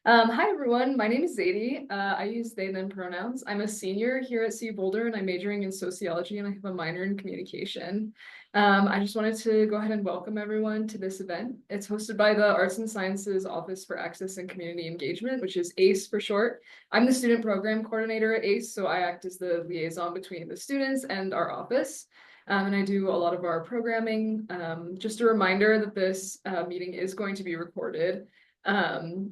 Hi everyone, my name is Zadie. I use they, them pronouns. I'm a senior here at CU Boulder and I'm majoring in sociology and I have a minor in communication. I just wanted to go ahead and welcome everyone to this event. It's hosted by the Arts and Sciences Office for Access and Community Engagement, which is ACE for short. I'm the student program coordinator at ACE, so I act as the liaison between the students and our office. And I do a lot of our programming. Just a reminder that this meeting is going to be recorded.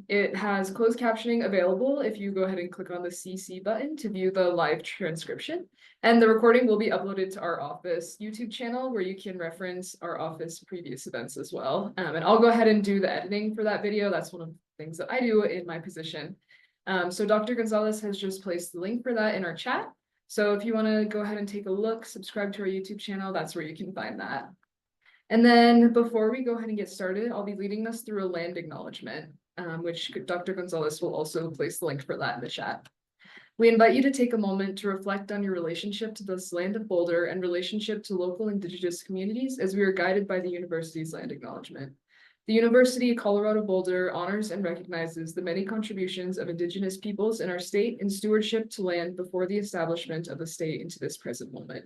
It has closed captioning available if you go ahead and click on the CC button to view the live transcription. And the recording will be uploaded to our office YouTube channel where you can reference our office previous events as well. And I'll go ahead and do the editing for that video. That's one of the things that I do in my position. So Dr. Gonzalez has just placed the link for that in our chat. So if you want to go ahead and take a look, subscribe to our YouTube channel, that's where you can find that. And then before we go ahead and get started, I'll be leading us through a land acknowledgement, which Dr. Gonzalez will also place the link for that in the chat. We invite you to take a moment to reflect on your relationship to this land of Boulder and relationship to local Indigenous communities as we are guided by the university's land acknowledgement. The University of Colorado Boulder honors and recognizes the many contributions of Indigenous peoples in our state in stewardship to land before the establishment of the state into this present moment.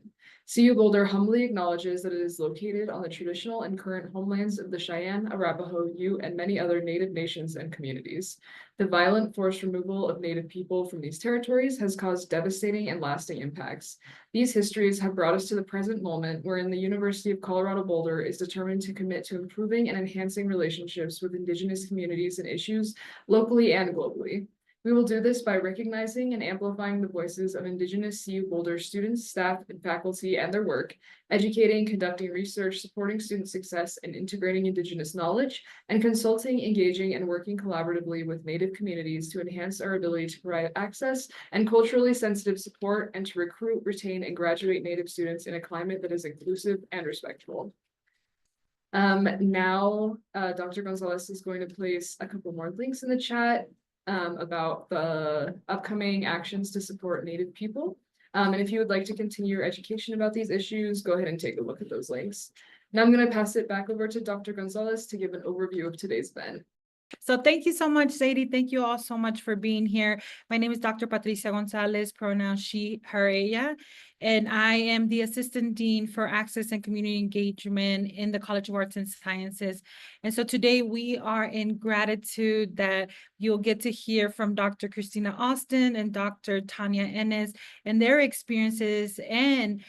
CU Boulder humbly acknowledges that it is located on the traditional and current homelands of the Cheyenne, Arapaho, Ute, and many other Native nations and communities. The violent forced removal of Native people from these territories has caused devastating and lasting impacts. These histories have brought us to the present moment wherein the University of Colorado Boulder is determined to commit to improving and enhancing relationships with Indigenous communities and issues locally and globally. We will do this by recognizing and amplifying the voices of Indigenous CU Boulder students, staff, and faculty and their work, educating, conducting research, supporting student success, and integrating Indigenous knowledge, and consulting, engaging, and working collaboratively with Native communities to enhance our ability to provide access and culturally sensitive support and to recruit, retain, and graduate Native students in a climate that is inclusive and respectful. Now, Dr. Gonzalez is going to place a couple more links in the chat about the upcoming actions to support Native people. And if you would like to continue your education about these issues, go ahead and take a look at those links. Now I'm going to pass it back over to Dr. Gonzalez to give an overview of today's event. So thank you so much, Zadie. Thank you all so much for being here. My name is Dr. Patricia Gonzalez, pronoun she, her, ella, and I am the Assistant Dean for Access and Community Engagement in the College of Arts and Sciences. And so today we are in gratitude that you'll get to hear from Dr. Christina Alston and Dr. Tanya Ennis and their experiences and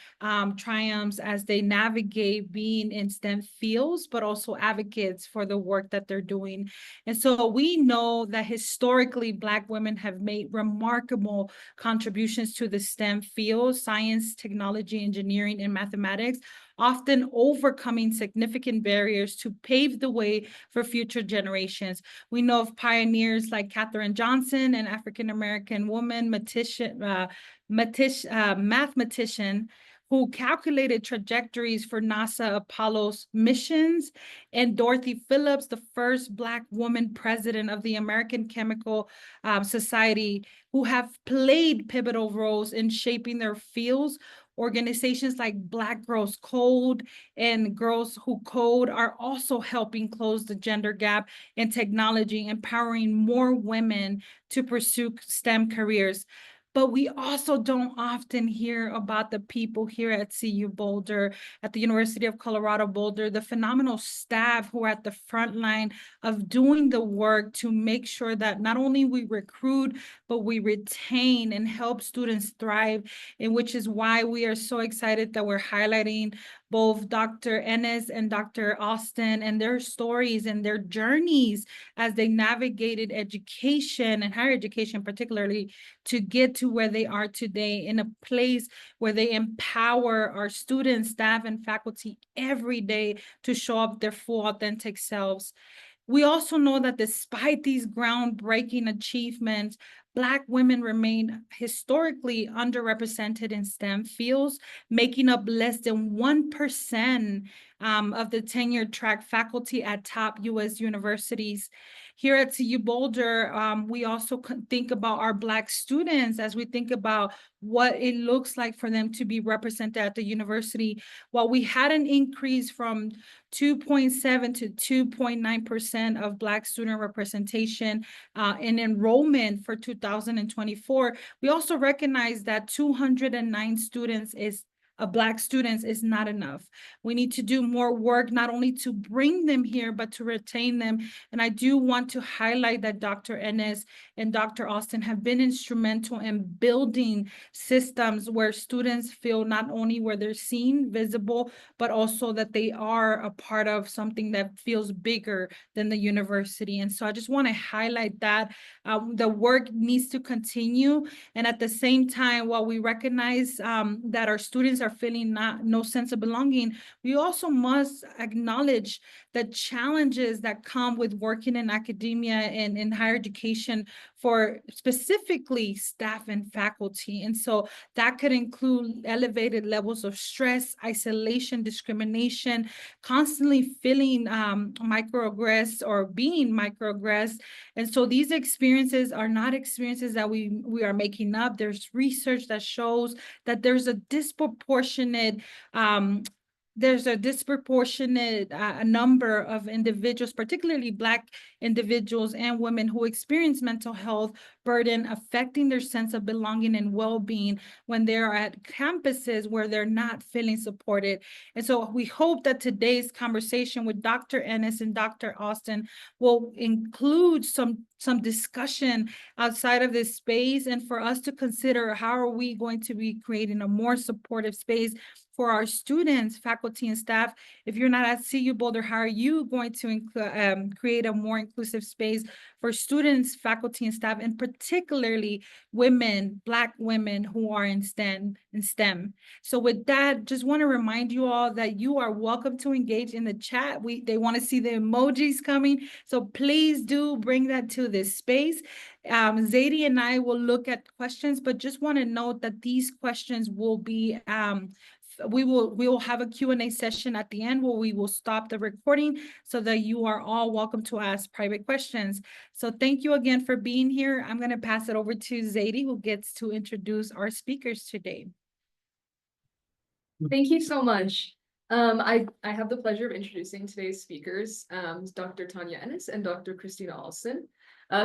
triumphs as they navigate being in STEM fields, but also advocates for the work that they're doing. And so we know that historically Black women have made remarkable contributions to the STEM fields, science, technology, engineering, and mathematics, often overcoming significant barriers to pave the way for future generations. We know of pioneers like Katherine Johnson, an African-American woman mathematician who calculated trajectories for NASA Apollo's missions, and Dorothy Phillips, the first Black woman president of the American Chemical Society, who have played pivotal roles in shaping their fields. Organizations like Black Girls Code and Girls Who Code are also helping close the gender gap in technology, empowering more women to pursue STEM careers. But we also don't often hear about the people here at CU Boulder, at the University of Colorado Boulder, the phenomenal staff who are at the front line of doing the work to make sure that not only we recruit, but we retain and help students thrive, and which is why we are so excited that we're highlighting both Dr. Ennis and Dr. Alston and their stories and their journeys as they navigated education and higher education particularly to get to where they are today in a place where they empower our students, staff, and faculty every day to show up their full authentic selves. We also know that despite these groundbreaking achievements, Black women remain historically underrepresented in STEM fields, making up less than 1% of the tenured track faculty at top U.S. universities. here at CU Boulder, we also think about our Black students as we think about what it looks like for them to be represented at the university. While we had an increase from 2.7 to 2.9% of Black student representation in enrollment for 2024, we also recognize that 209 students Black students is not enough. We need to do more work, not only to bring them here, but to retain them. And I do want to highlight that Dr. Ennis and Dr. Alston have been instrumental in building systems where students feel not only where they're seen, visible, but also that they are a part of something that feels bigger than the university. And so I just want to highlight that the work needs to continue. And at the same time, while we recognize that our students are feeling no sense of belonging, we also must acknowledge the challenges that come with working in academia and in higher education for specifically staff and faculty. And so that could include elevated levels of stress, isolation, discrimination, constantly feeling microaggressed or being microaggressed. And so these experiences are not experiences that we are making up. There's research that shows that there's a disproportionate number of individuals, particularly Black individuals and women, who experience mental health burden affecting their sense of belonging and well-being when they're at campuses where they're not feeling supported. And so we hope that today's conversation with Dr. Ennis and Dr. Alston will include some discussion outside of this space, and for us to consider how are we going to be creating a more supportive space for our students, faculty, and staff. If you're not at CU Boulder, how are you going to create a more inclusive space for students, faculty, and staff, and particularly women, Black women who are in STEM? So with that, just want to remind you all that you are welcome to engage in the chat. They want to see the emojis coming, so please do bring that to this space. Zadie and I will look at questions, but just want to note that these questions will be we will have a Q&A session at the end where we will stop the recording so that you are all welcome to ask private questions. So thank you again for being here. I'm going to pass it over to Zadie, who gets to introduce our speakers today. Thank you so much. I have the pleasure of introducing today's speakers, Dr. Tanya Ennis and Dr. Christina Alston.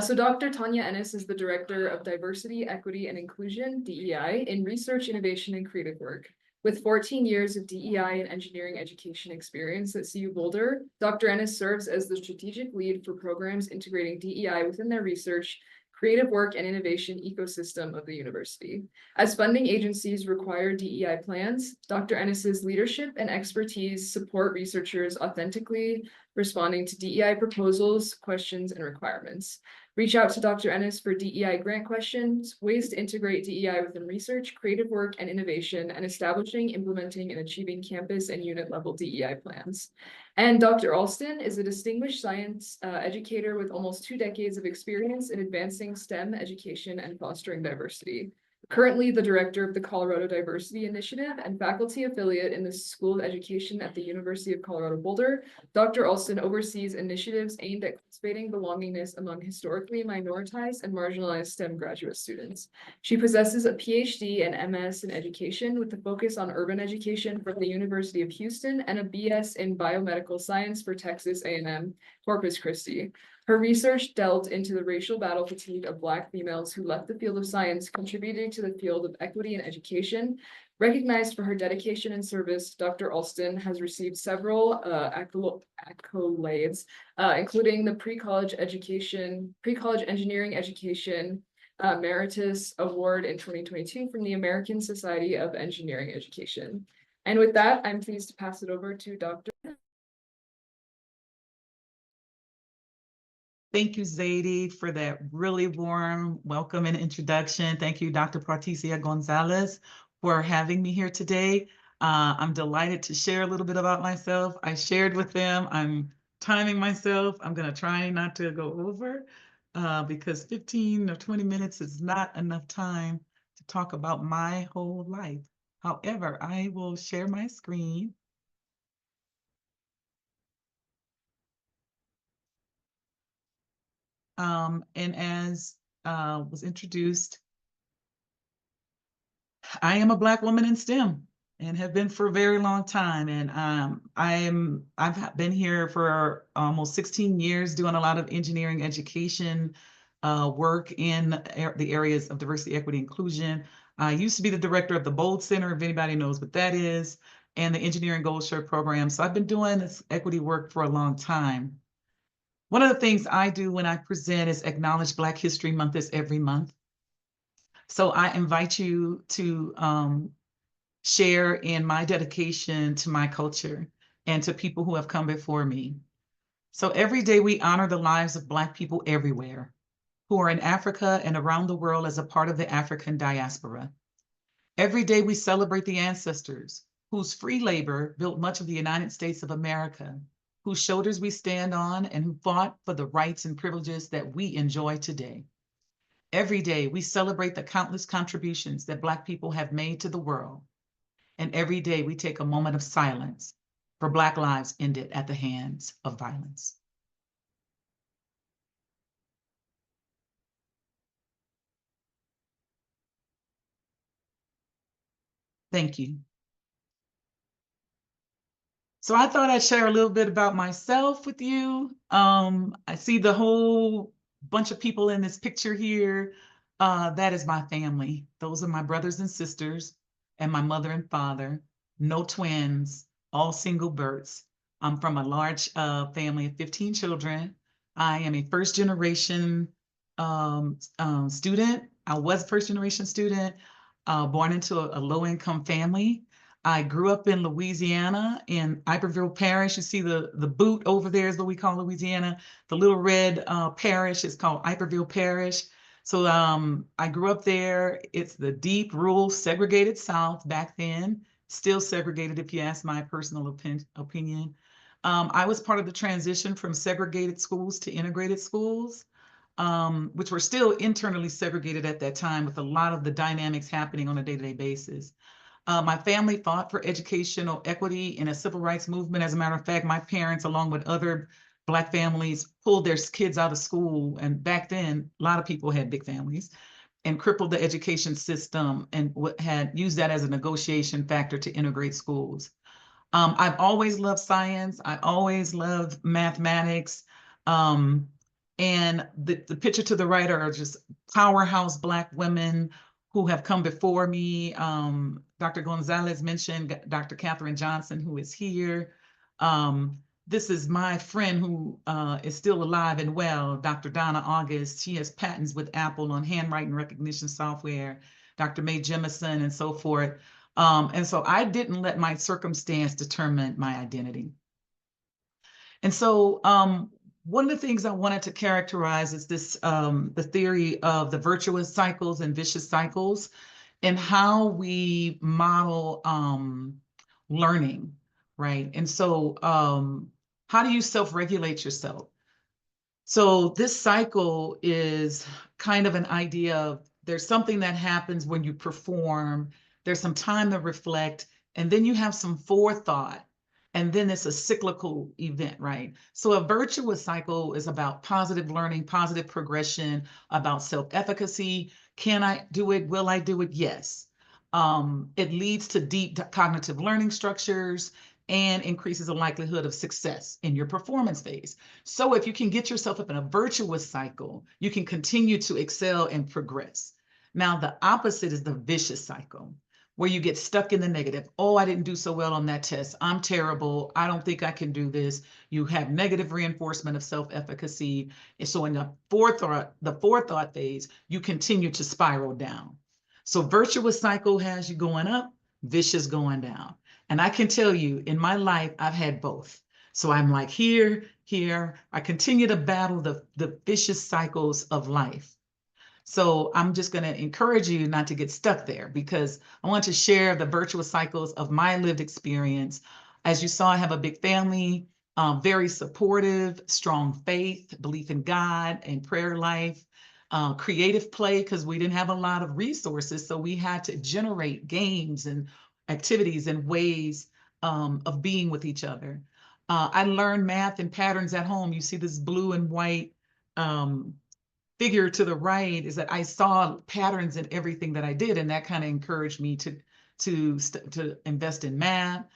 So Dr. Tanya Ennis is the Director of Diversity, Equity, and Inclusion, DEI, in Research, Innovation, and Creative Work. With 14 years of DEI and engineering education experience at CU Boulder, Dr. Ennis serves as the strategic lead for programs integrating DEI within their research, creative work, and innovation ecosystem of the university. As funding agencies require DEI plans, Dr. Ennis's leadership and expertise support researchers authentically responding to DEI proposals, questions, and requirements. Reach out to Dr. Ennis for DEI grant questions, ways to integrate DEI within research, creative work, and innovation, and establishing, implementing, and achieving campus and unit level DEI plans. And Dr. Alston is a distinguished science educator with almost 2 decades of experience in advancing STEM education and fostering diversity. Currently the director of the Colorado Diversity Initiative and faculty affiliate in the School of Education at the University of Colorado Boulder, Dr. Alston oversees initiatives aimed at cultivating belongingness among historically minoritized and marginalized STEM graduate students. She possesses a PhD and MS in education with a focus on urban education from the University of Houston and a BS in biomedical science for Texas A&M Corpus Christi. Her research delved into the racial battle fatigue of Black females who left the field of science, contributing to the field of equity and education. Recognized for her dedication and service, Dr. Alston has received several accolades, including the pre-college engineering education Emeritus Award in 2022 from the American Society of Engineering Education. And with that, I'm pleased to pass it over to Dr. Thank you, Zadie, for that really warm welcome and introduction. Thank you, Dr. Patricia Gonzalez, for having me here today. I'm delighted to share a little bit about myself. I shared with them, I'm timing myself. I'm going to try not to go over because 15 or 20 minutes is not enough time to talk about my whole life. However, I will share my screen. And as was introduced, I am a Black woman in STEM and have been for a very long time. And I've been here for almost 16 years doing a lot of engineering education work in the areas of diversity, equity, inclusion. I used to be the director of the Bold Center, if anybody knows what that is, and the Engineering Gold Shirt program. So I've been doing this equity work for a long time. One of the things I do when I present is acknowledge Black History Month is every month. So I invite you to share in my dedication to my culture and to people who have come before me. So every day we honor the lives of Black people everywhere who are in Africa and around the world as a part of the African diaspora. Every day we celebrate the ancestors whose free labor built much of the United States of America, whose shoulders we stand on and who fought for the rights and privileges that we enjoy today. Every day we celebrate the countless contributions that Black people have made to the world. And every day we take a moment of silence for Black lives ended at the hands of violence. Thank you. So I thought I'd share a little bit about myself with you. I see the whole bunch of people in this picture here. That is my family. Those are my brothers and sisters and my mother and father. No twins, all single births. I'm from a large family of 15 children. I am a first generation student. I was a first generation student, born into a low income family. I grew up in Louisiana in Iberville Parish. You see the boot over there is what we call Louisiana. The little red parish is called Iberville Parish. So I grew up there. It's the deep, rural, segregated South back then, still segregated if you ask my personal opinion. I was part of the transition from segregated schools to integrated schools, which were still internally segregated at that time with a lot of the dynamics happening on a day-to-day basis. My family fought for educational equity in a civil rights movement. As a matter of fact, my parents, along with other Black families, pulled their kids out of school. And back then, a lot of people had big families and crippled the education system and had used that as a negotiation factor to integrate schools. I've always loved science. I always loved mathematics. And the picture to the right are just powerhouse Black women who have come before me. Dr. Gonzalez mentioned Dr. Katherine Johnson, who is here. This is my friend who is still alive and well, Dr. Donna August. She has patents with Apple on handwriting recognition software, Dr. Mae Jemison, and so forth. And so I didn't let my circumstance determine my identity. And so one of the things I wanted to characterize is this, the theory of the virtuous cycles and vicious cycles and how we model learning, right? And so how do you self-regulate yourself? So this cycle is kind of an idea of there's something that happens when you perform, there's some time to reflect, and then you have some forethought, and then it's a cyclical event, right? So a virtuous cycle is about positive learning, positive progression, about self-efficacy. Can I do it? Will I do it? Yes. It leads to deep cognitive learning structures and increases the likelihood of success in your performance phase. So if you can get yourself up in a virtuous cycle, you can continue to excel and progress. Now, the opposite is the vicious cycle, where you get stuck in the negative. Oh, I didn't do so well on that test. I'm terrible. I don't think I can do this. You have negative reinforcement of self-efficacy. And so in the forethought phase, you continue to spiral down. So virtuous cycle has you going up, vicious going down. And I can tell you, in my life, I've had both. So I'm like here. I continue to battle the vicious cycles of life. So I'm just going to encourage you not to get stuck there because I want to share the virtuous cycles of my lived experience. As you saw, I have a big family, very supportive, strong faith, belief in God and prayer life, creative play because we didn't have a lot of resources. So we had to generate games and activities and ways of being with each other. I learned math and patterns at home. You see this blue and white figure to the right is that I saw patterns in everything that I did, and that kind of encouraged me to invest in math.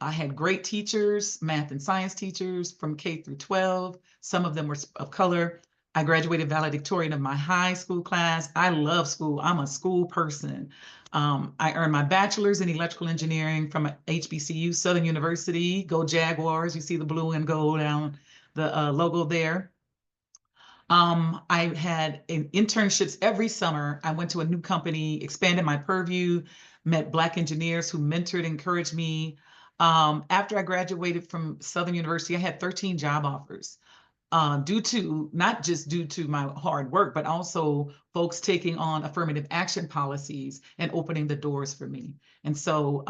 I had great teachers, math and science teachers from K through 12. Some of them were of color. I graduated valedictorian of my high school class. I love school. I'm a school person. I earned my bachelor's in electrical engineering from HBCU, Southern University. Go Jaguars. You see the blue and gold down the logo there. I had internships every summer. I went to a new company, expanded my purview, met Black engineers who mentored, encouraged me. After I graduated from Southern University, I had 13 job offers, not just due to my hard work, but also folks taking on affirmative action policies and opening the doors for me. And so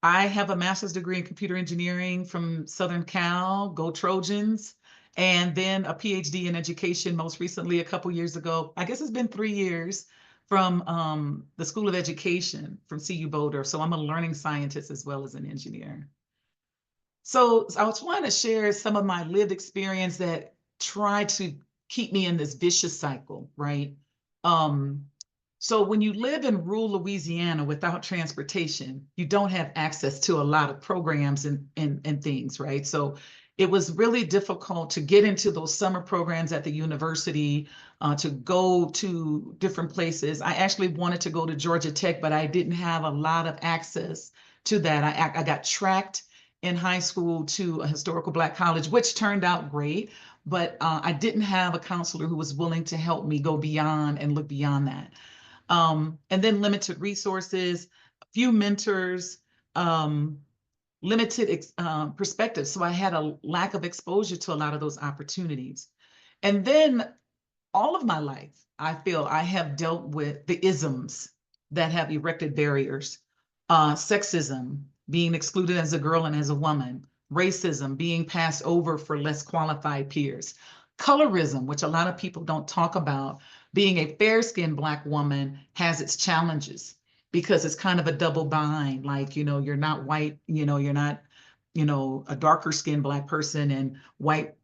I have a master's degree in computer engineering from Southern Cal, go Trojans, and then a PhD in education most recently a couple years ago. I guess it's been 3 years from the School of Education from CU Boulder. So I'm a learning scientist as well as an engineer. So I was trying to share some of my lived experience that tried to keep me in this vicious cycle, right? So when you live in rural Louisiana without transportation, you don't have access to a lot of programs and things, right? So it was really difficult to get into those summer programs at the university, to go to different places. I actually wanted to go to Georgia Tech, but I didn't have a lot of access to that. I got tracked in high school to a historical Black college, which turned out great, but I didn't have a counselor who was willing to help me go beyond and look beyond that. And then limited resources, a few mentors, limited perspective. So I had a lack of exposure to a lot of those opportunities. And then all of my life, I feel I have dealt with the isms that have erected barriers, sexism, being excluded as a girl and as a woman, racism, being passed over for less qualified peers, colorism, which a lot of people don't talk about. Being a fair-skinned Black woman has its challenges because it's kind of a double bind. Like, you're not white, you're not, a darker skinned Black person, and white,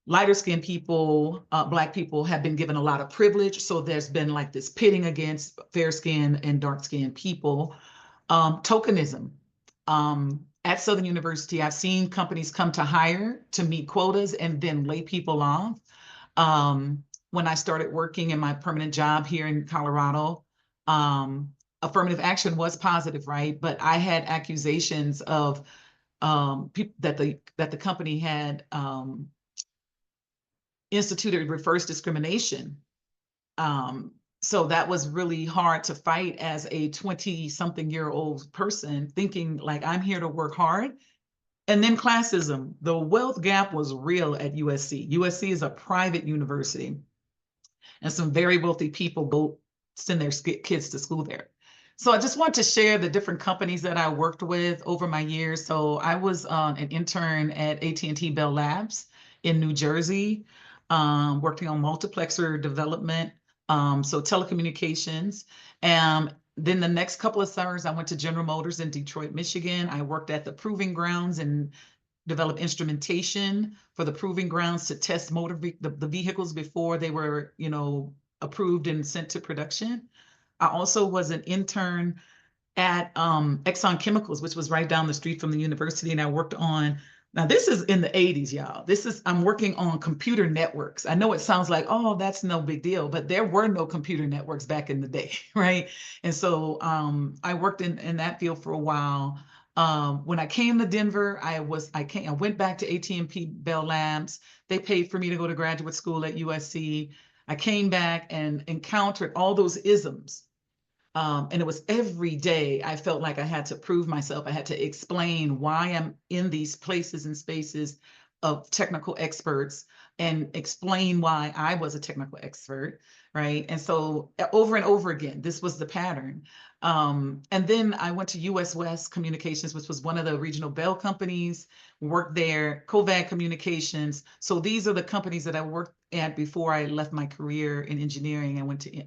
lighter skinned people, Black people have been given a lot of privilege. So there's been like this pitting against fair skinned and dark skinned people. Tokenism. At Southern University, I've seen companies come to hire to meet quotas and then lay people off. When I started working in my permanent job here in Colorado, affirmative action was positive, right? But I had accusations of that the company had instituted reverse discrimination. So that was really hard to fight as a 20-something-year-old person, thinking like, I'm here to work hard. And then classism. The wealth gap was real at USC. USC is a private university, and some very wealthy people go send their kids to school there. So I just want to share the different companies that I worked with over my years. So I was an intern at AT&T Bell Labs in New Jersey, working on multiplexer development, so telecommunications. And then the next couple of summers, I went to General Motors in Detroit, Michigan. I worked at the proving grounds and developed instrumentation for the proving grounds to test the vehicles before they were, approved and sent to production. I also was an intern at Exxon Chemicals, which was right down the street from the university, and I worked on, now this is in the 80s, y'all. I'm working on computer networks. I know it sounds like, oh, that's no big deal, but there were no computer networks back in the day, right? And so I worked in that field for a while. When I came to Denver, I went back to AT&T Bell Labs. They paid for me to go to graduate school at USC. I came back and encountered all those isms. And it was every day I felt like I had to prove myself. I had to explain why I'm in these places and spaces of technical experts and explain why I was a technical expert, right? And so over and over again, this was the pattern. And then I went to US West Communications, which was one of the regional Bell companies, worked there, Covad Communications. So these are the companies that I worked at before I left my career in engineering and went to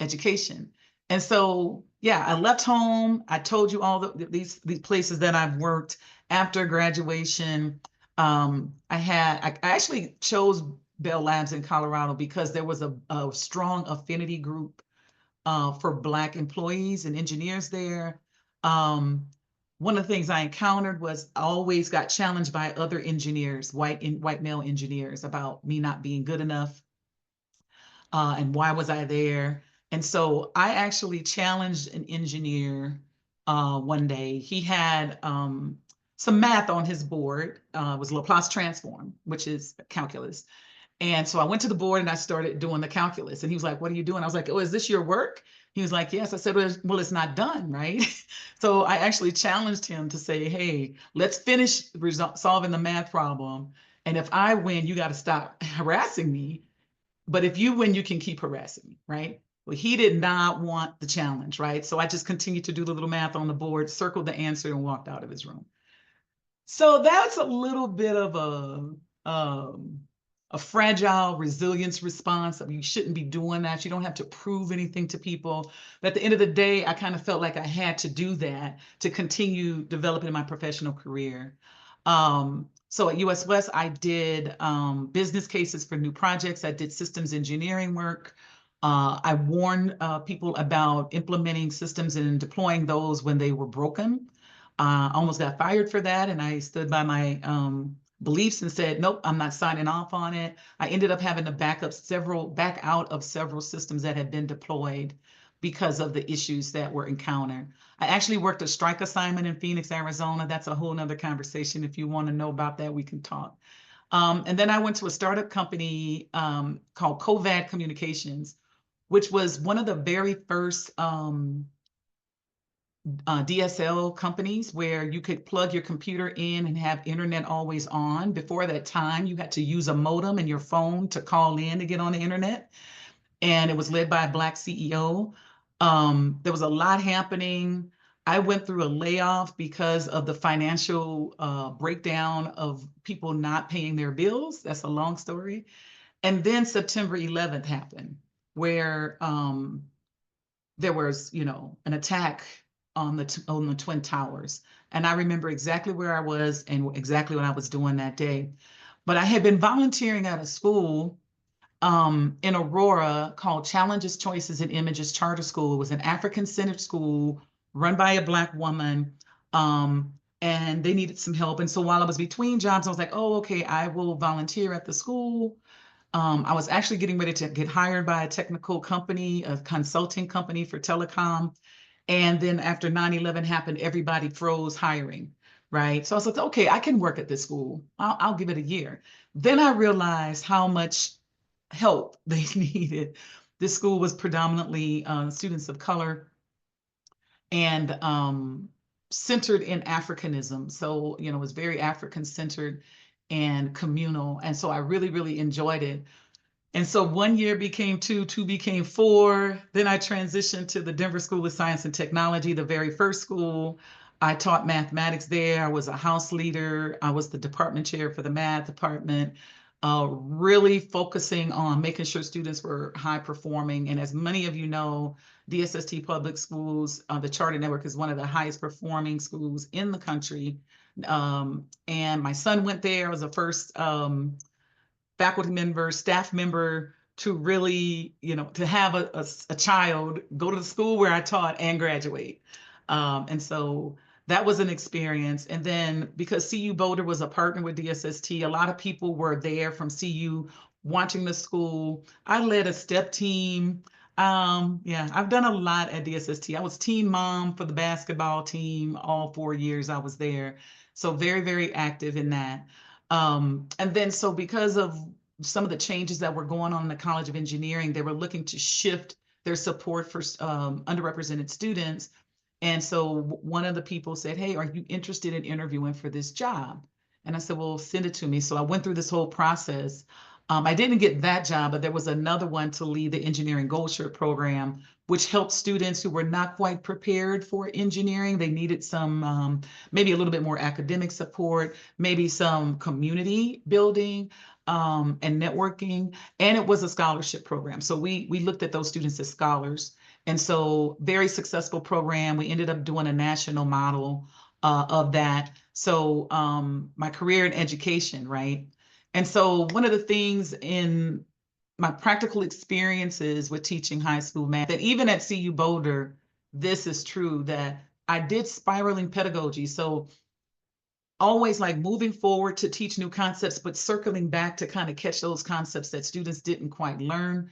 education. And so, yeah, I left home. I told you all these places that I've worked after graduation. I actually chose Bell Labs in Colorado because there was a strong affinity group for Black employees and engineers there. One of the things I encountered was I always got challenged by other engineers, white male engineers, about me not being good enough, and why was I there? And so I actually challenged an engineer one day. He had some math on his board. It was Laplace transform, which is calculus. And so I went to the board and I started doing the calculus. And he was like, "What are you doing?" I was like, "Oh, is this your work?" He was like, "Yes." I said, "Well, it's not done, right?" So I actually challenged him to say, "Hey, let's finish solving the math problem. And if I win, you got to stop harassing me. But if you win, you can keep harassing me," right? Well, he did not want the challenge, right? So I just continued to do the little math on the board, circled the answer, and walked out of his room. So that's a little bit of a fragile resilience response. I mean, you shouldn't be doing that. You don't have to prove anything to people. But at the end of the day, I kind of felt like I had to do that to continue developing my professional career. So at US West, I did business cases for new projects. I did systems engineering work. I warned people about implementing systems and deploying those when they were broken. Almost got fired for that, and I stood by my beliefs and said, "Nope, I'm not signing off on it." I ended up having to back out of several systems that had been deployed because of the issues that were encountered. I actually worked a strike assignment in Phoenix, Arizona. That's a whole nother conversation. If you want to know about that, we can talk. And then I went to a startup company called Covad Communications, which was one of the very first DSL companies where you could plug your computer in and have internet always on. Before that time, you had to use a modem in your phone to call in to get on the internet. And it was led by a Black CEO. There was a lot happening. I went through a layoff because of the financial breakdown of people not paying their bills. That's a long story. And then September 11th happened, where there was, an attack on the Twin Towers. And I remember exactly where I was and exactly what I was doing that day. But I had been volunteering at a school in Aurora called Challenges, Choices, and Images Charter School. It was an African-centered school run by a Black woman. And they needed some help. And so while I was between jobs, I was like, "Oh, okay, I will volunteer at the school." I was actually getting ready to get hired by a technical company, a consulting company for telecom. And then after 9/11 happened, everybody froze hiring, right? So I was like, "Okay, I can work at this school. I'll give it a year." Then I realized how much help they needed. This school was predominantly students of color and centered in Africanism. So, it was very African centered and communal. And so I really, really enjoyed it. And so one year became two, two became four. Then I transitioned to the Denver School of Science and Technology, the very first school. I taught mathematics there. I was a house leader. I was the department chair for the math department, really focusing on making sure students were high performing. And as many of you know, DSST Public Schools, the Charter Network is one of the highest performing schools in the country. And my son went there. I was the first faculty member, staff member to really, to have a child go to the school where I taught and graduate. And so that was an experience. And then because CU Boulder was a partner with DSST, a lot of people were there from CU watching the school. I led a step team. Yeah, I've done a lot at DSST. I was team mom for the basketball team all 4 years I was there. So very, very active in that. And then so because of some of the changes that were going on in the College of Engineering, they were looking to shift their support for underrepresented students. And so one of the people said, "Hey, are you interested in interviewing for this job?" And I said, "Well, send it to me." So I went through this whole process. I didn't get that job, but there was another one to lead the Engineering Gold Shirt program, which helped students who were not quite prepared for engineering. They needed some, maybe a little bit more academic support, maybe some community building and networking. And it was a scholarship program. So we looked at those students as scholars. And so very successful program. We ended up doing a national model of that. So my career in education, right? And so one of the things in my practical experiences with teaching high school math, that even at CU Boulder, this is true, that I did spiraling pedagogy. So always like moving forward to teach new concepts, but circling back to kind of catch those concepts that students didn't quite learn.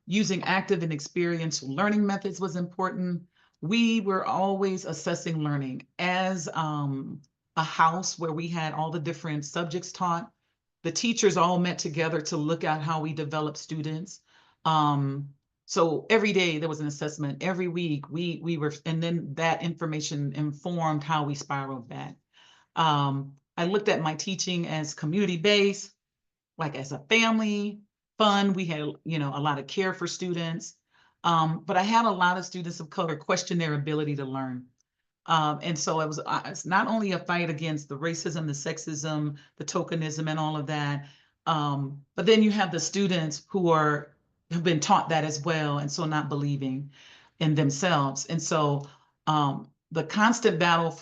Using active and experiential learning methods was important. We were always assessing learning as a house where we had all the different subjects taught. The teachers all met together to look at how we develop students. So every day there was an assessment. Every week we were, and then that information informed how we spiraled back. I looked at my teaching as community-based, like as a family, fun. We had, a lot of care for students. But I had a lot of students of color question their ability to learn. And so it's not only a fight against the racism, the sexism, the tokenism, and all of that, but then you have the students who have been taught that as well, and so not believing in themselves. And so the constant battle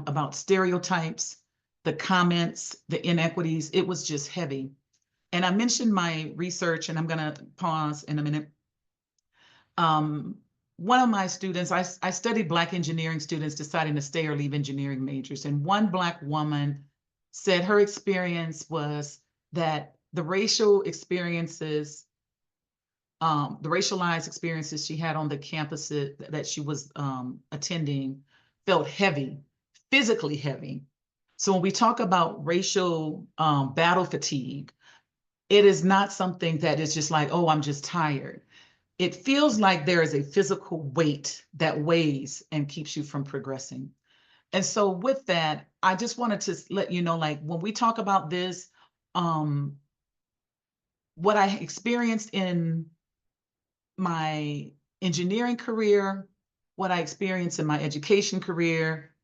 about stereotypes, the comments, the inequities, it was just heavy. And I mentioned my research, and I'm going to pause in a minute. One of my students, I studied Black engineering students deciding to stay or leave engineering majors. And one Black woman said her experience was that the racial experiences, the racialized experiences she had on the campuses that she was attending felt heavy, physically heavy. So when we talk about racial battle fatigue, it is not something that is just like, oh, I'm just tired. It feels like there is a physical weight that weighs and keeps you from progressing. And so with that, I just wanted to let you know, like when we talk about this, what I experienced in my engineering career, what I experienced in my education career,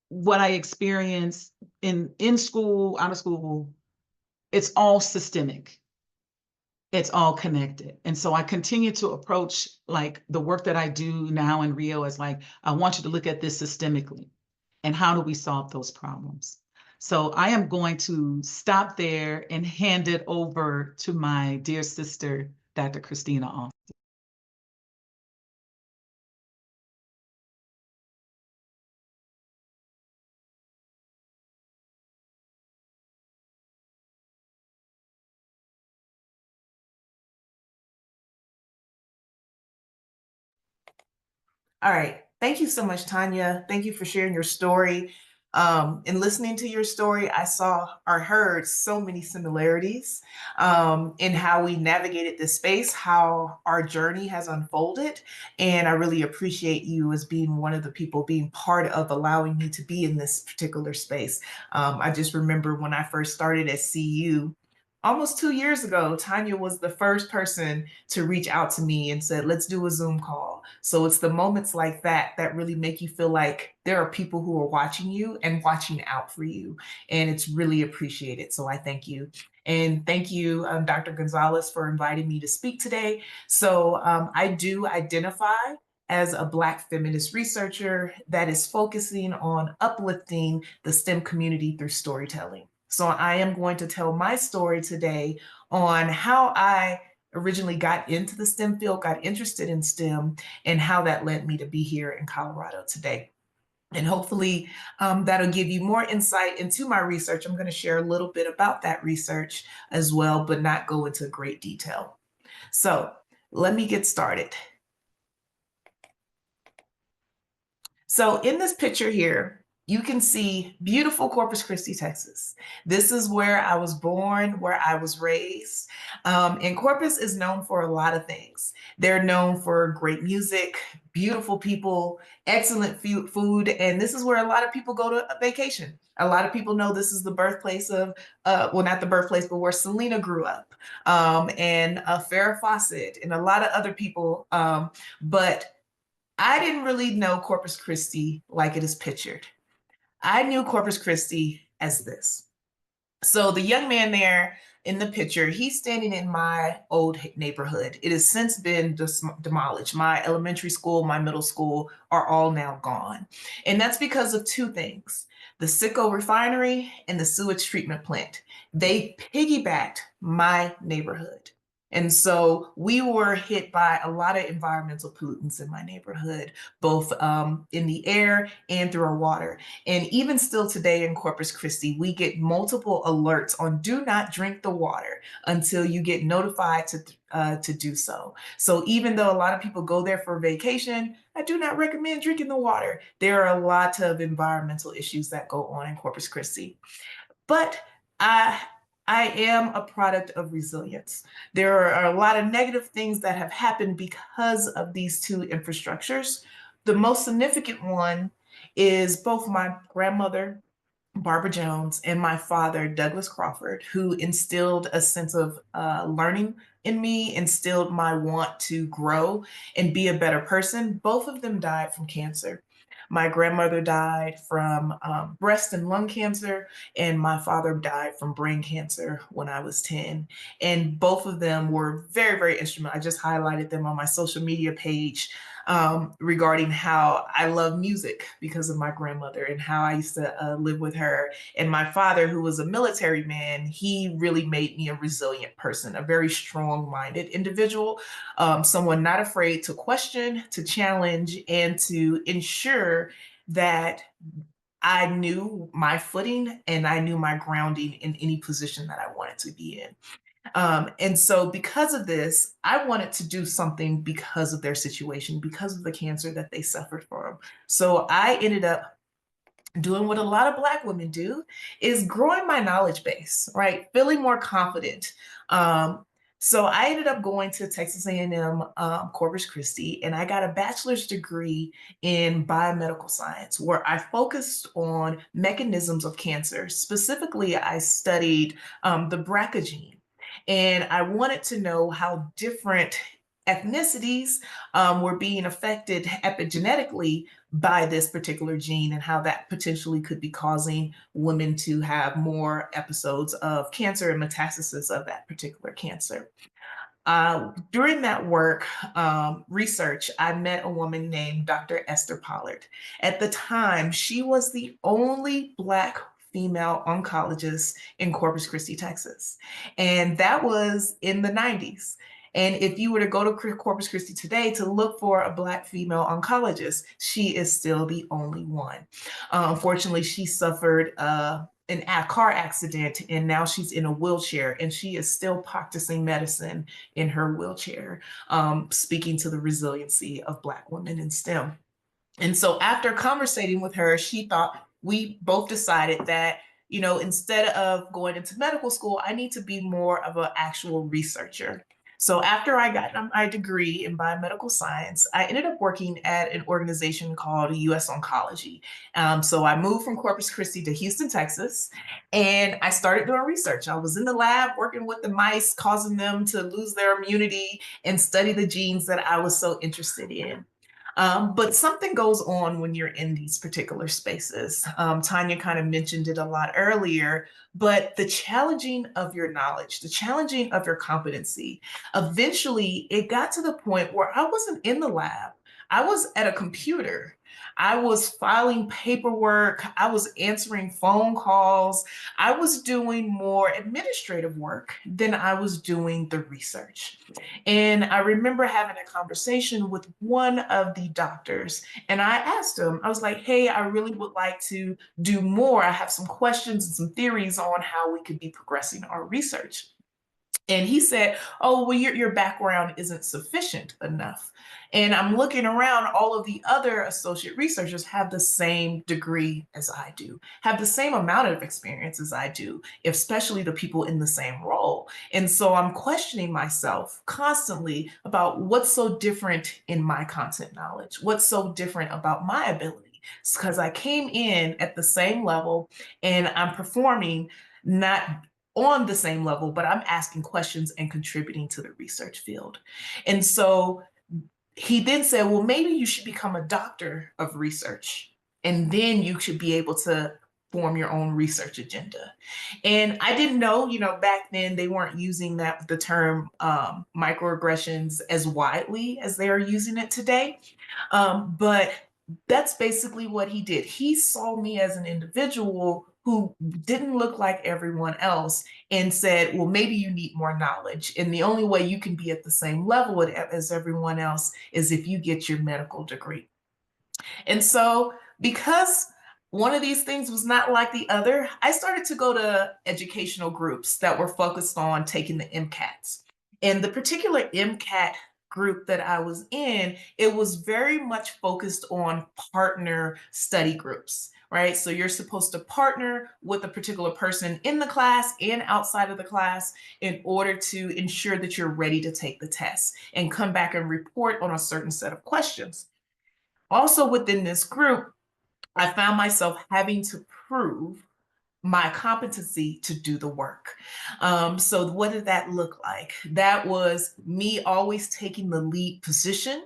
what I experienced in school, out of school, it's all systemic. It's all connected. And so I continue to approach like the work that I do now in Rio as like, I want you to look at this systemically and how do we solve those problems? So I am going to stop there and hand it over to my dear sister, Dr. Christina Alston. All right. Thank you so much, Tanya. Thank you for sharing your story. In listening to your story, I saw or heard so many similarities in how we navigated this space, how our journey has unfolded. And I really appreciate you as being one of the people being part of allowing me to be in this particular space. I just remember when I first started at CU, almost 2 years ago, Tanya was the first person to reach out to me and said, let's do a Zoom call. So it's the moments like that that really make you feel like there are people who are watching you and watching out for you. And it's really appreciated. So I thank you. And thank you, Dr. Gonzalez, for inviting me to speak today. So I do identify as a Black feminist researcher that is focusing on uplifting the STEM community through storytelling. So I am going to tell my story today on how I originally got into the STEM field, got interested in STEM, and how that led me to be here in Colorado today. And hopefully that'll give you more insight into my research. I'm going to share a little bit about that research as well, but not go into great detail. So let me get started. So in this picture here, you can see beautiful Corpus Christi, Texas. This is where I was born, where I was raised. And Corpus is known for a lot of things. They're known for great music, beautiful people, excellent food, and this is where a lot of people go to vacation. A lot of people know this is the birthplace of, well, not the birthplace, but where Selena grew up, and Farrah Fawcett, and a lot of other people. But I didn't really know Corpus Christi like it is pictured. I knew Corpus Christi as this. So the young man there in the picture, he's standing in my old neighborhood. It has since been demolished. My elementary school, my middle school are all now gone. And that's because of two things: the Sicko refinery and the sewage treatment plant. They piggybacked my neighborhood. And so we were hit by a lot of environmental pollutants in my neighborhood, both in the air and through our water. And even still today in Corpus Christi, we get multiple alerts on do not drink the water until you get notified to do so. So even though a lot of people go there for vacation, I do not recommend drinking the water. There are a lot of environmental issues that go on in Corpus Christi. But I I am a product of resilience. There are a lot of negative things that have happened because of these two infrastructures. The most significant one is both my grandmother, Barbara Jones, and my father, Douglas Crawford, who instilled a sense of learning in me, instilled my want to grow and be a better person. Both of them died from cancer. My grandmother died from breast and lung cancer, and my father died from brain cancer when I was 10. And both of them were very, very instrumental. I just highlighted them on my social media page regarding how I love music because of my grandmother and how I used to live with her. And my father, who was a military man, he really made me a resilient person, a very strong-minded individual, someone not afraid to question, to challenge, and to ensure that I knew my footing and I knew my grounding in any position that I wanted to be in. And so because of this, I wanted to do something because of their situation, because of the cancer that they suffered from. So I ended up doing what a lot of Black women do, is growing my knowledge base, right? Feeling more confident. So I ended up going to Texas A&M Corpus Christi, and I got a bachelor's degree in biomedical science, where I focused on mechanisms of cancer. Specifically, I studied the BRCA gene, and I wanted to know how different ethnicities were being affected epigenetically by this particular gene, and how that potentially could be causing women to have more episodes of cancer and metastasis of that particular cancer. During that work, research, I met a woman named Dr. Esther Pollard. At the time, she was the only Black female oncologist in Corpus Christi, Texas. And that was in the 90s. And if you were to go to Corpus Christi today to look for a Black female oncologist, she is still the only one. Unfortunately, she suffered a car accident, and now she's in a wheelchair, and she is still practicing medicine in her wheelchair, speaking to the resiliency of Black women in STEM. And so after conversating with her, we both decided that, instead of going into medical school, I need to be more of an actual researcher. So after I got my degree in biomedical science, I ended up working at an organization called US Oncology. So I moved from Corpus Christi to Houston, Texas, and I started doing research. I was in the lab working with the mice, causing them to lose their immunity and study the genes that I was so interested in. But something goes on when you're in these particular spaces. Tanya kind of mentioned it a lot earlier, but the challenging of your knowledge, the challenging of your competency, eventually it got to the point where I wasn't in the lab. I was at a computer. I was filing paperwork. I was answering phone calls. I was doing more administrative work than I was doing the research. And I remember having a conversation with one of the doctors, and I asked him, I was like, hey, I really would like to do more. I have some questions and some theories on how we could be progressing our research. And he said, oh, well, your background isn't sufficient enough. And I'm looking around, all of the other associate researchers have the same degree as I do, have the same amount of experience as I do, especially the people in the same role. And so I'm questioning myself constantly about what's so different in my content knowledge, what's so different about my ability. Because I came in at the same level and I'm performing not on the same level, but I'm asking questions and contributing to the research field. And so he then said, well, maybe you should become a doctor of research, and then you should be able to form your own research agenda. And I didn't know, back then they weren't using the term microaggressions as widely as they are using it today. But that's basically what he did. He saw me as an individual who didn't look like everyone else and said, well, maybe you need more knowledge. And the only way you can be at the same level as everyone else is if you get your medical degree. And so because one of these things was not like the other, I started to go to educational groups that were focused on taking the MCATs. And the particular MCAT group that I was in, it was very much focused on partner study groups, right? So you're supposed to partner with a particular person in the class and outside of the class in order to ensure that you're ready to take the test and come back and report on a certain set of questions. Also within this group, I found myself having to prove my competency to do the work. So what did that look like? That was me always taking the lead position,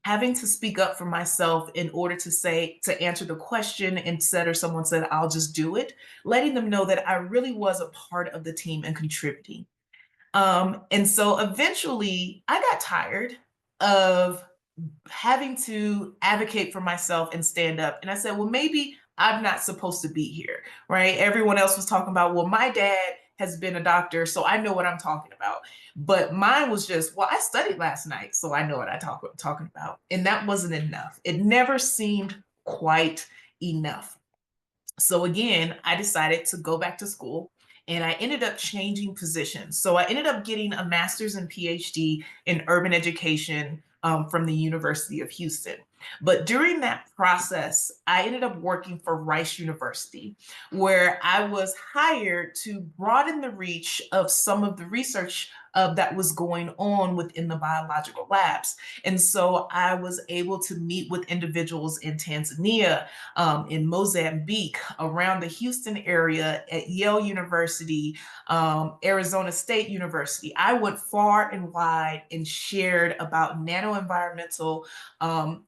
having to speak up for myself in order to answer the question instead of someone said, I'll just do it, letting them know that I really was a part of the team and contributing. And so eventually I got tired of having to advocate for myself and stand up. And I said, well, maybe I'm not supposed to be here, right? Everyone else was talking about, well, my dad has been a doctor, so I know what I'm talking about. But mine was just, well, I studied last night, so I know what I'm talking about. And that wasn't enough. It never seemed quite enough. So again, I decided to go back to school and I ended up changing positions. So I ended up getting a master's and PhD in urban education from the University of Houston. But during that process, I ended up working for Rice University, where I was hired to broaden the reach of some of the research that was going on within the biological labs. And so I was able to meet with individuals in Tanzania, in Mozambique, around the Houston area, at Yale University, Arizona State University. I went far and wide and shared about nano-environmental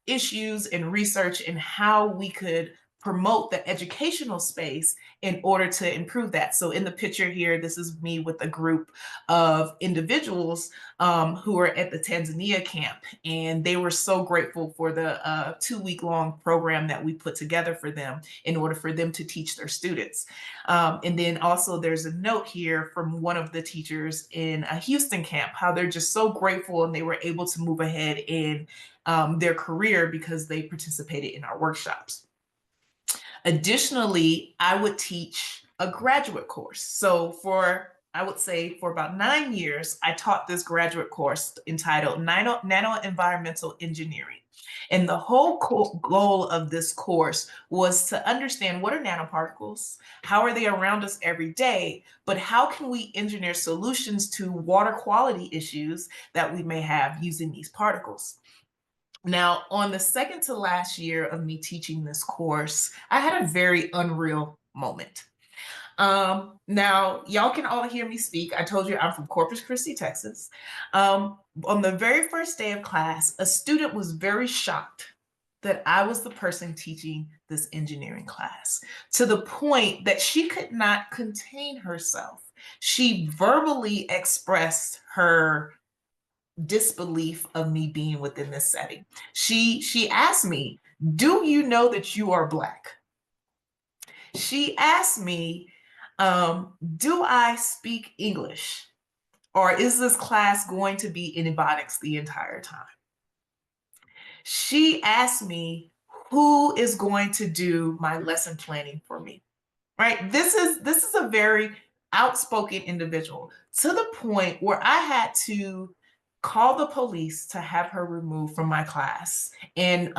issues and research and how we could promote the educational space in order to improve that. So in the picture here, this is me with a group of individuals who are at the Tanzania camp. And they were so grateful for the 2-week-long program that we put together for them in order for them to teach their students. And then also there's a note here from one of the teachers in a Houston camp, how they're just so grateful and they were able to move ahead in their career because they participated in our workshops. Additionally, I would teach a graduate course. So I would say for about 9 years, I taught this graduate course entitled Nano-Environmental Engineering. And the whole goal of this course was to understand what are nanoparticles, how are they around us every day, but how can we engineer solutions to water quality issues that we may have using these particles. Now, on the second to last year of me teaching this course, I had a very unreal moment. Now, y'all can all hear me speak. I told you I'm from Corpus Christi, Texas. On the very first day of class, a student was very shocked that I was the person teaching this engineering class, to the point that she could not contain herself. She verbally expressed her disbelief of me being within this setting. She asked me, do you know that you are Black? She asked me, do I speak English? Or is this class going to be in Ebonics the entire time? She asked me, who is going to do my lesson planning for me? Right? This is a very outspoken individual, to the point where I had to call the police to have her removed from my class and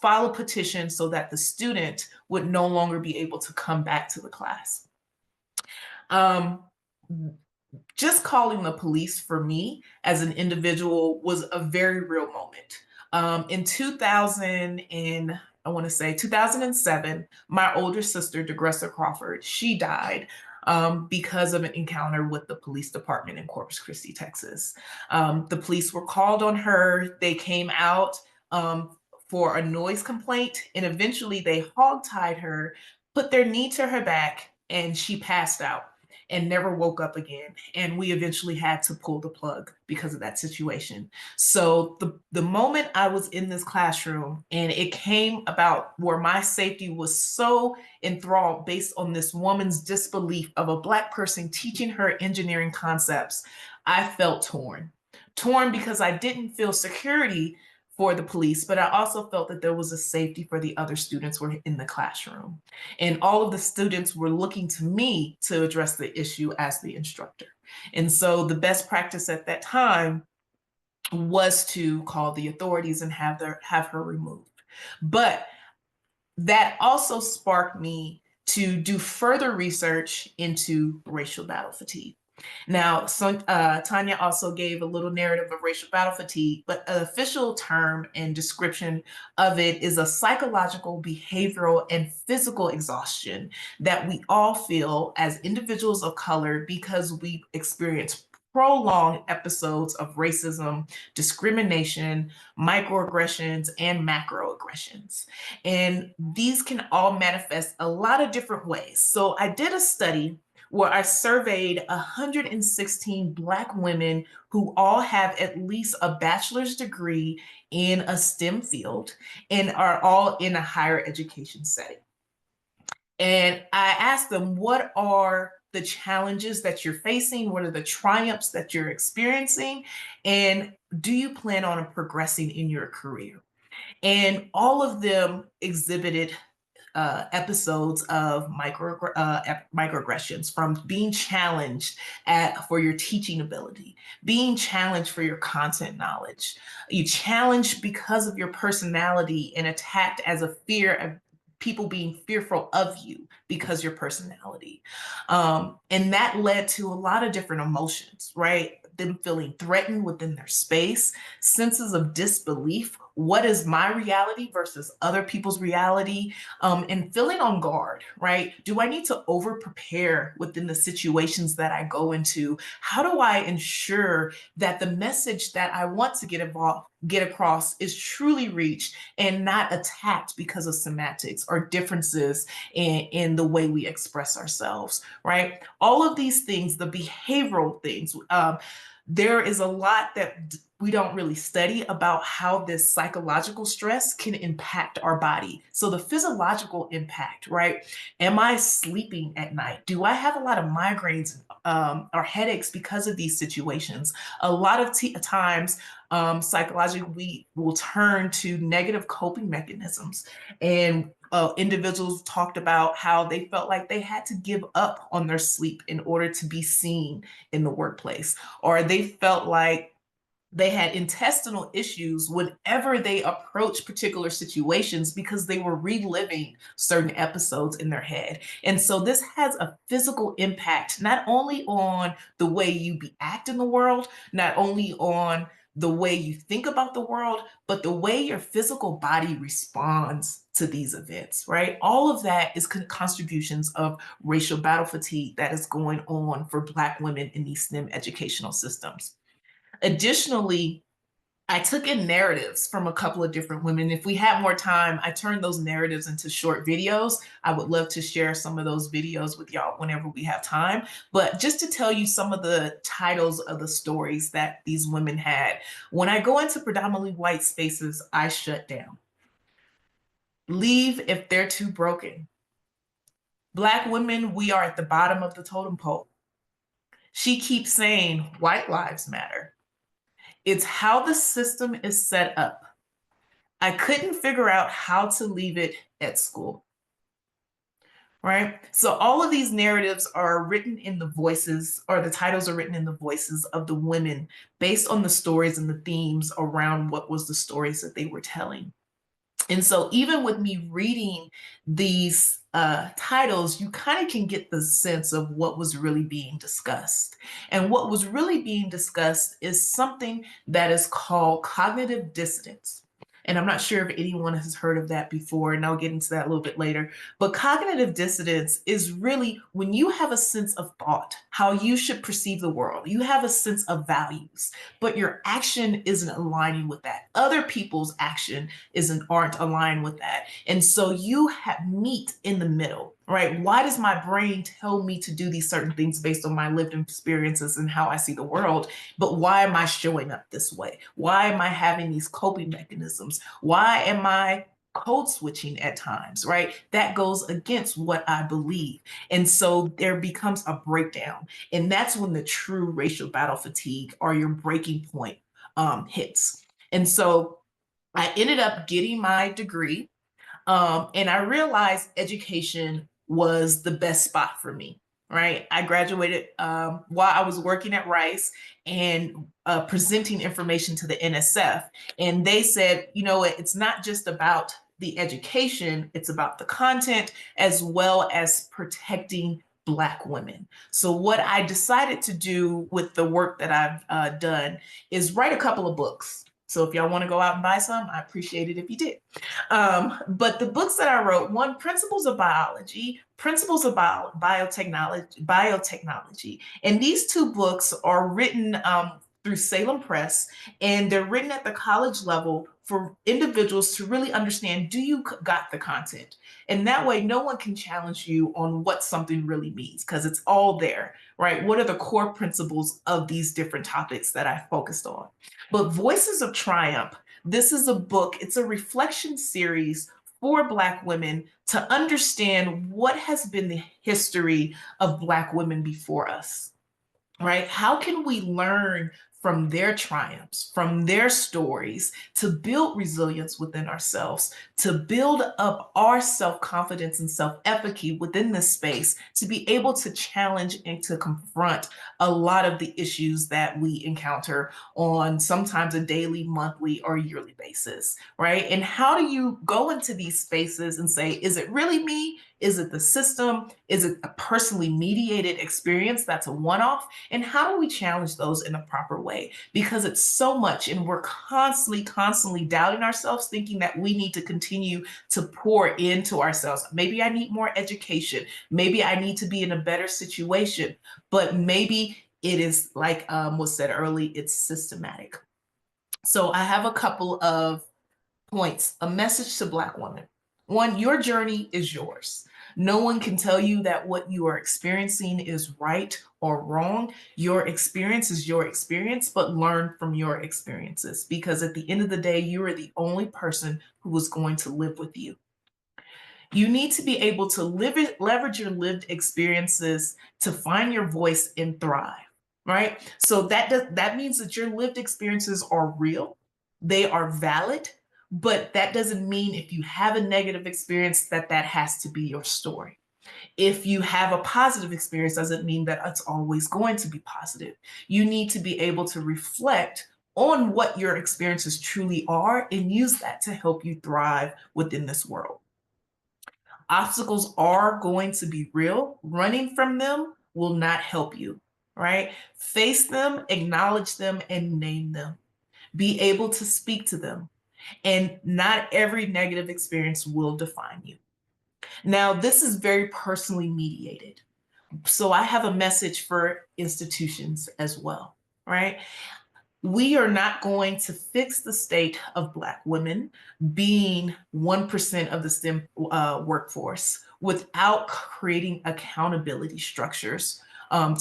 file a petition so that the student would no longer be able to come back to the class. Just calling the police for me as an individual was a very real moment. In 2007, my older sister, DeGressa Crawford, she died because of an encounter with the police department in Corpus Christi, Texas. The police were called on her. They came out for a noise complaint, and eventually they hogtied her put their knee to her back, and she passed out and never woke up again. And we eventually had to pull the plug because of that situation. So the moment I was in this classroom and it came about where my safety was so enthralled based on this woman's disbelief of a Black person teaching her engineering concepts, I felt torn. Torn because I didn't feel security for the police, but I also felt that there was a safety for the other students who were in the classroom. And all of the students were looking to me to address the issue as the instructor. And so the best practice at that time was to call the authorities and have her removed. But that also sparked me to do further research into racial battle fatigue. Now, Tanya also gave a little narrative of racial battle fatigue, but an official term and description of it is a psychological, behavioral, and physical exhaustion that we all feel as individuals of color because we experience prolonged episodes of racism, discrimination, microaggressions, and macroaggressions. And these can all manifest a lot of different ways. So I did a study where I surveyed 116 Black women who all have at least a bachelor's degree in a STEM field and are all in a higher education setting. And I asked them, what are the challenges that you're facing? What are the triumphs that you're experiencing? And do you plan on progressing in your career? And all of them exhibited episodes of microaggressions, from being challenged for your teaching ability, being challenged for your content knowledge, you challenged because of your personality and attacked as a fear of people being fearful of you because your personality. And that led to a lot of different emotions, right? Them feeling threatened within their space, senses of disbelief. What is my reality versus other people's reality? And feeling on guard, right? Do I need to over prepare within the situations that I go into? How do I ensure that the message that I want to get across is truly reached and not attacked because of semantics or differences in the way we express ourselves, right? All of these things, the behavioral things, there is a lot that we don't really study about how this psychological stress can impact our body. So the physiological impact, right? Am I sleeping at night? Do I have a lot of migraines or headaches because of these situations? A lot of times, psychologically, we will turn to negative coping mechanisms. And individuals talked about how they felt like they had to give up on their sleep in order to be seen in the workplace, or they felt like they had intestinal issues whenever they approached particular situations because they were reliving certain episodes in their head. And so this has a physical impact, not only on the way you act in the world, not only on the way you think about the world, but the way your physical body responds to these events, right? All of that is contributions of racial battle fatigue that is going on for Black women in these STEM educational systems. Additionally, I took in narratives from a couple of different women. If we had more time, I turned those narratives into short videos. I would love to share some of those videos with y'all whenever we have time. But just to tell you some of the titles of the stories that these women had. When I go into predominantly white spaces, I shut down. Leave if they're too broken. Black women, we are at the bottom of the totem pole. She keeps saying, white lives matter. It's how the system is set up. I couldn't figure out how to leave it at school, right? So all of these narratives are written in the voices, or the titles are written in the voices of the women based on the stories and the themes around what was the stories that they were telling. And so even with me reading these titles, you kind of can get the sense of what was really being discussed. And what was really being discussed is something that is called cognitive dissonance. And I'm not sure if anyone has heard of that before, and I'll get into that a little bit later. But cognitive dissonance is really when you have a sense of thought, how you should perceive the world. You have a sense of values, but your action isn't aligning with that. Other people's action aren't aligned with that. And so you meet in the middle. right? Why does my brain tell me to do these certain things based on my lived experiences and how I see the world? But why am I showing up this way? Why am I having these coping mechanisms? Why am I code switching at times, right? That goes against what I believe. And so there becomes a breakdown. And that's when the true racial battle fatigue or your breaking point hits. And so I ended up getting my degree, and I realized education was the best spot for me, right? I graduated while I was working at Rice and presenting information to the NSF. And they said, you know, it's not just about the education, it's about the content as well as protecting Black women. So what I decided to do with the work that I've done is write a couple of books. So if y'all want to go out and buy some, I appreciate it if you did. But the books that I wrote, one, Principles of Biology, Principles of Biotechnology. And these two books are written through Salem Press, and they're written at the college level for individuals to really understand, do you got the content? And that way, no one can challenge you on what something really means, because it's all there, right? What are the core principles of these different topics that I focused on? But Voices of Triumph, this is a book, it's a reflection series for Black women to understand what has been the history of Black women before us, right? How can we learn from their triumphs, from their stories, to build resilience within ourselves, to build up our self-confidence and self-efficacy within this space, to be able to challenge and to confront a lot of the issues that we encounter on sometimes a daily, monthly, or yearly basis, right? And how do you go into these spaces and say, is it really me? Is it the system? Is it a personally mediated experience that's a one-off? And how do we challenge those in a proper way? Because it's so much, and we're constantly doubting ourselves, thinking that we need to continue to pour into ourselves. Maybe I need more education. Maybe I need to be in a better situation. But maybe it is, like was said early, it's systematic. So I have a couple of points, a message to Black women. One, your journey is yours. No one can tell you that what you are experiencing is right or wrong. Your experience is your experience, but learn from your experiences, because at the end of the day, you are the only person who is going to live with you. You need to be able to leverage your lived experiences to find your voice and thrive, right? So that means that your lived experiences are real, they are valid, but that doesn't mean if you have a negative experience that that has to be your story. If you have a positive experience, doesn't mean that it's always going to be positive. You need to be able to reflect on what your experiences truly are and use that to help you thrive within this world. Obstacles are going to be real. Running from them will not help you, right? Face them, acknowledge them, and name them. Be able to speak to them. And not every negative experience will define you. Now, this is very personally mediated. So I have a message for institutions as well, right? We are not going to fix the state of Black women being 1% of the STEM workforce without creating accountability structures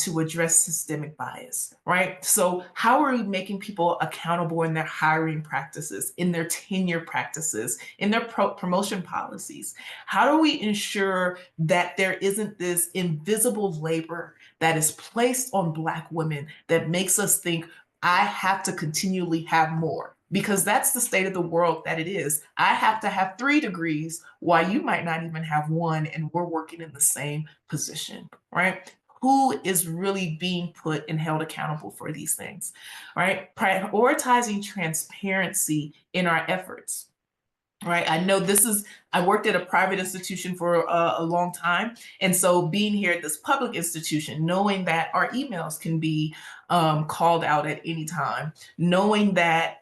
to address systemic bias, right? So how are we making people accountable in their hiring practices, in their tenure practices, in their promotion policies? How do we ensure that there isn't this invisible labor that is placed on Black women that makes us think, I have to continually have more? Because that's the state of the world that it is. I have to have 3 degrees while you might not even have 1, and we're working in the same position, right? Who is really being put and held accountable for these things, right? Prioritizing transparency in our efforts. Right. I know I worked at a private institution for a long time. And so being here at this public institution, knowing that our emails can be called out at any time, knowing that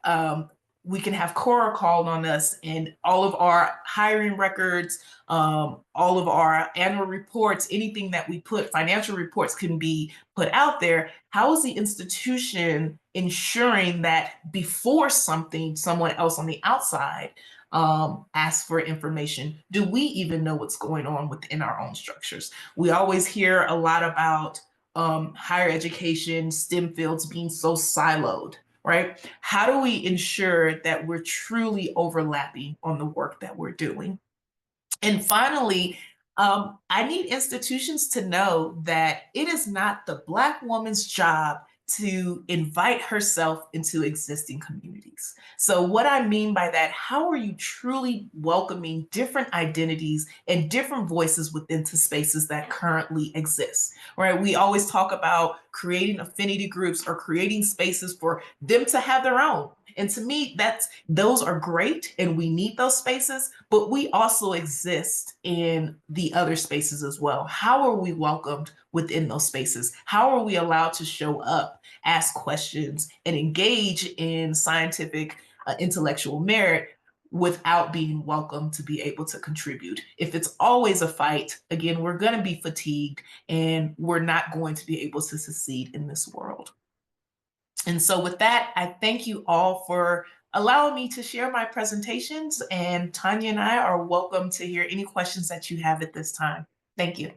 we can have Cora called on us, and all of our hiring records, all of our annual reports, anything that we put, financial reports can be put out there. How is the institution ensuring that before someone else on the outside ask for information? Do we even know what's going on within our own structures? We always hear a lot about higher education, STEM fields being so siloed, right? How do we ensure that we're truly overlapping on the work that we're doing? And finally, I need institutions to know that it is not the Black woman's job to invite herself into existing communities. So what I mean by that, how are you truly welcoming different identities and different voices within the spaces that currently exist, right? We always talk about creating affinity groups or creating spaces for them to have their own. And to me, those are great and we need those spaces, but we also exist in the other spaces as well. How are we welcomed within those spaces? How are we allowed to show up, ask questions, and engage in scientific intellectual merit without being welcome to be able to contribute? If it's always a fight, again, we're going to be fatigued and we're not going to be able to succeed in this world. And so with that, I thank you all for allowing me to share my presentations, and Tanya and I are welcome to hear any questions that you have at this time. Thank you.